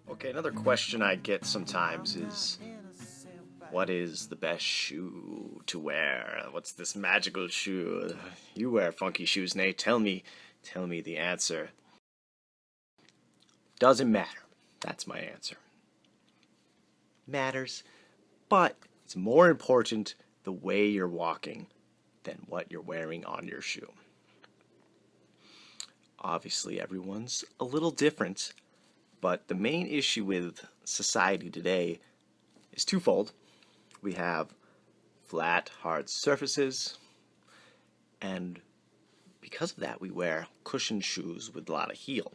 Okay, another question I get sometimes is, what is the best shoe to wear? What's this magical shoe? You wear funky shoes, Nate. Tell me the answer. Doesn't matter. That's my answer. Matters, but it's more important the way you're walking than what you're wearing on your shoe. Obviously, everyone's a little different, but the main issue with society today is twofold. We have flat, hard surfaces, and because of that, we wear cushioned shoes with a lot of heel.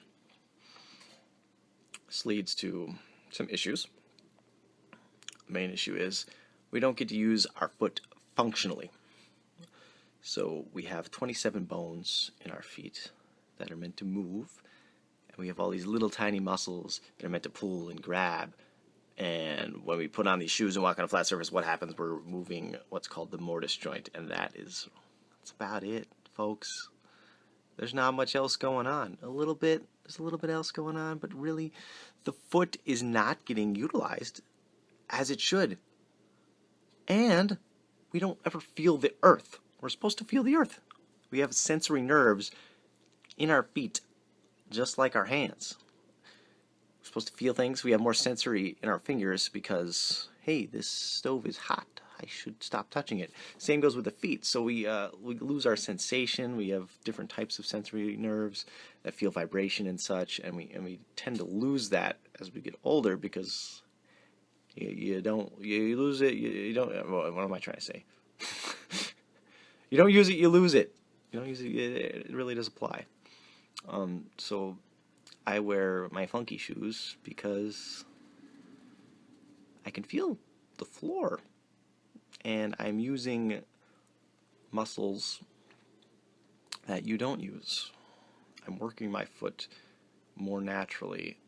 This leads to some issues. The main issue is we don't get to use our foot functionally. So we have 27 bones in our feet that are meant to move, and we have all these little tiny muscles that are meant to pull and grab. And when we put on these shoes and walk on a flat surface, what happens? We're moving what's called the mortise joint, and that's about it, folks. There's not much else going on. There's a little bit else going on, but really, the foot is not getting utilized as it should. And we don't ever feel the earth. We're supposed to feel the earth. We have sensory nerves in our feet, just like our hands. We're supposed to feel things. We have more sensory in our fingers because, hey, this stove is hot. I should stop touching it. Same goes with the feet. So we lose our sensation. We have different types of sensory nerves that feel vibration and such, and we tend to lose that as we get older because you lose it. You don't. What am I trying to say? You don't use it, you lose it. You don't use it, it really does apply. So I wear my funky shoes because I can feel the floor, and I'm using muscles that you don't use. I'm working my foot more naturally.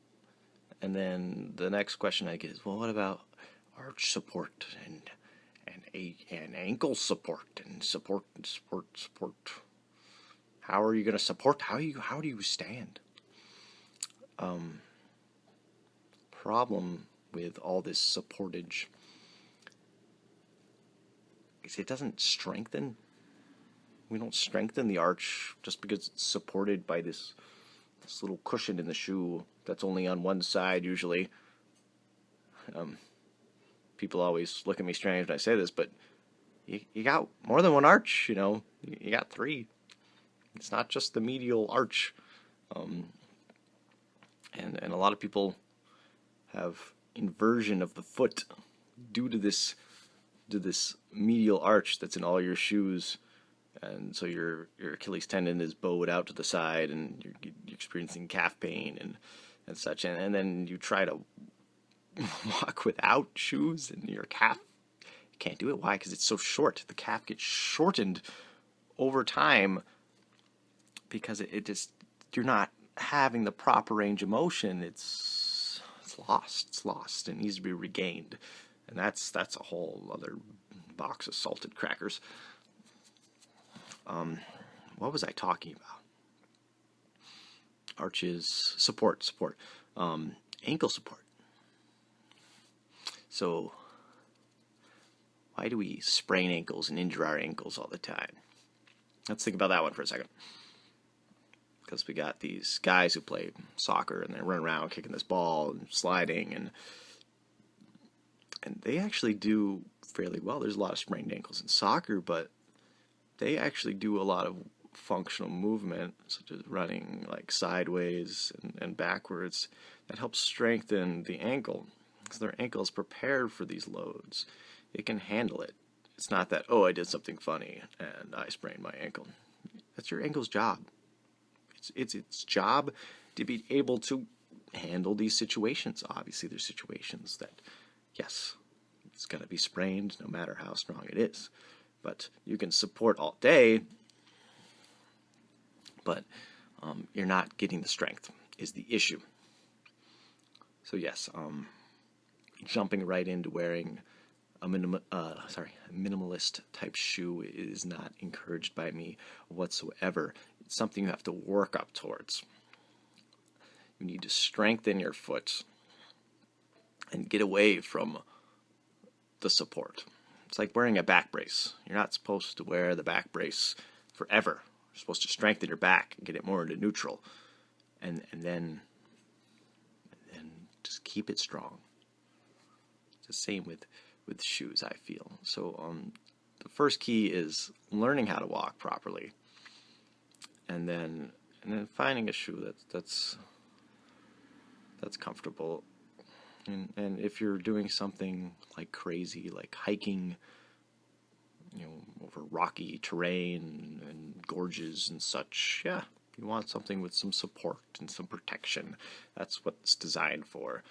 And then the next question I get is, well, what about arch support and ankle support and support? How are you going to support? How do you stand? Problem with all this supportage is it doesn't strengthen. We don't strengthen the arch just because it's supported by this little cushion in the shoe that's only on one side usually. People always look at me strange when I say this, but you got more than one arch, you got three. It's not just the medial arch. And a lot of people have inversion of the foot due to this medial arch that's in all your shoes, and so your Achilles tendon is bowed out to the side, and you're experiencing calf pain and such, and then you try to walk without shoes, and your calf can't do it. Why? Because it's so short. The calf gets shortened over time because it just, you're not having the proper range of motion. It's lost. It needs to be regained, and that's a whole other box of salted crackers. What was I talking about? Arches, support, ankle support. So why do we sprain ankles and injure our ankles all the time? Let's think about that one for a second. Because we got these guys who play soccer and they run around kicking this ball and sliding, and they actually do fairly well. There's a lot of sprained ankles in soccer, but they actually do a lot of functional movement, such as running like sideways and backwards, that helps strengthen the ankle. Because their ankle is prepared for these loads. It can handle it. It's not that, oh, I did something funny and I sprained my ankle. That's your ankle's job. It's its job to be able to handle these situations. Obviously, there's situations that, yes, it's going to be sprained no matter how strong it is. But you can support all day, but you're not getting the strength is the issue. So yes, jumping right into wearing a minimalist type shoe is not encouraged by me whatsoever. It's something you have to work up towards. You need to strengthen your foot and get away from the support. It's like wearing a back brace. You're not supposed to wear the back brace forever. You're supposed to strengthen your back and get it more into neutral, and then just keep it strong. It's the same with shoes, I feel. So the first key is learning how to walk properly, and then finding a shoe that's comfortable. And if you're doing something like crazy, like hiking, over rocky terrain and gorges and such, yeah, you want something with some support and some protection. That's what it's designed for.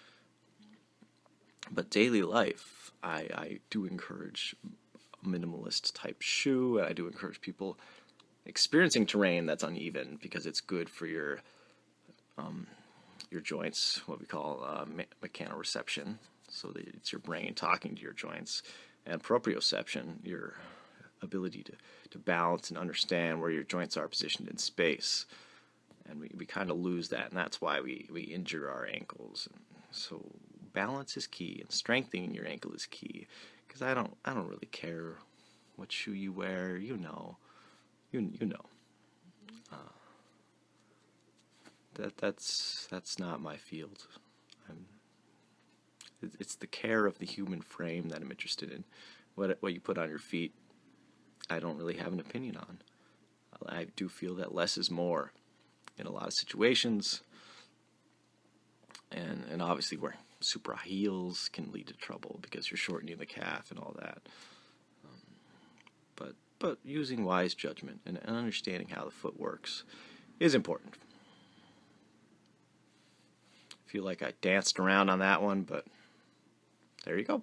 But daily life, I do encourage a minimalist type shoe. I do encourage people experiencing terrain that's uneven, because it's good for your joints, what we call mechanoreception. So that it's your brain talking to your joints, and proprioception, your ability to balance and understand where your joints are positioned in space. And we kind of lose that, and that's why we injure our ankles. So balance is key, and strengthening your ankle is key. Because I don't really care what shoe you wear. You know. That's not my field. It's the care of the human frame that I'm interested in. What you put on your feet, I don't really have an opinion on. I do feel that less is more in a lot of situations, and obviously wearing super high heels can lead to trouble because you're shortening the calf and all that. But using wise judgment and understanding how the foot works is important. I feel like I danced around on that one, but there you go.